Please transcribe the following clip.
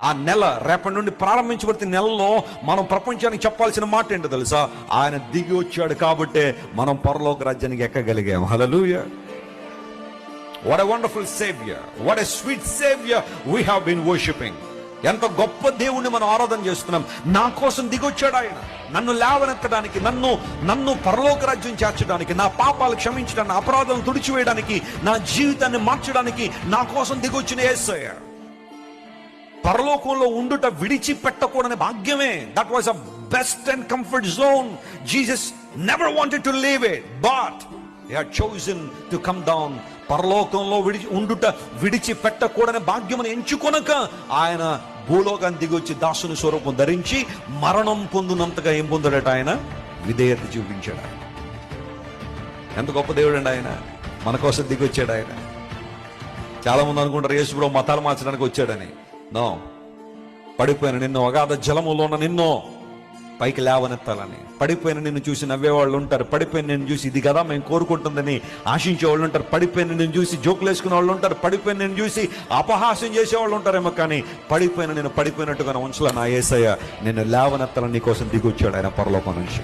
ఆ నెల రేపటి నుండి ప్రారంభించబడిన నెలలో మనం ప్రపంచానికి చెప్పాల్సిన మాట ఏంటో తెలుసా? ఆయన దిగి వచ్చాడు కాబట్టే మనం పరలోక రాజ్యానికి ఎక్కగలిగాం. హల్లెలూయా. What a wonderful savior, what a sweet savior we have been worshiping. ఎంత గొప్ప దేవుణ్ణి మనం ఆరాధన చేస్తున్నాం. నా కోసం దిగొచ్చాడు ఆయన, నన్ను లేవనెత్తడానికి, నన్ను పరలోక రాజ్యం చేర్చడానికి, నా పాపాలు క్షమించడానికి, నా అపరాధాలను తుడిచివేయడానికి, నా జీవితాన్ని మార్చడానికి నా కోసం దిగొచ్చిన యేసయ్య. పరలోకంలో ఉండుట విడిచిపెట్టకూడని భాగ్యమే. That was a best and comfort zone. Jesus never wanted to leave it, but he had chosen to come down. పరలోకంలో ఉండుట విడిచిపెట్టకూడని భాగ్యమును ఎంచుకొనక ఆయన భూలోకాన్ని దిగొచ్చి దాసుని స్వరూపం ధరించి మరణం పొందినంతగా ఏం పొందాడట? ఆయన విధేయత చూపించాడు. ఆయన ఎంత గొప్ప దేవుడు అండి ఆయన. మన కోసం దిగొచ్చాడు ఆయన. చాలా మంది అనుకుంటారు యేసు ప్రభు మతాలు మార్చడానికి వచ్చాడని. నో, పడిపోయిన నిన్ను, అగాధ జలములో ఉన్న నిన్ను పైకి లేవనెత్తాలని. పడిపోయిన నిన్ను చూసి నవ్వేవాళ్ళు ఉంటారు. పడిపోయిన నిన్ను చూసి ఇది కదా మేము కోరుకుంటుందని ఆశించే వాళ్ళు ఉంటారు. పడిపోయిన నిన్ను చూసి జోకులు వేసుకునే వాళ్ళు ఉంటారు. పడిపోయిన నిన్ను చూసి అపహాస్యం చేసేవాళ్ళు ఉంటారేమో. కానీ పడిపోయిన నేను పడిపోయినట్టుగా ఉంచాల నా యేసయ్య నిన్ను లేవనెత్తాలని నీ కోసం దిగొచ్చాడు ఆయన పరలోకం నుంచి.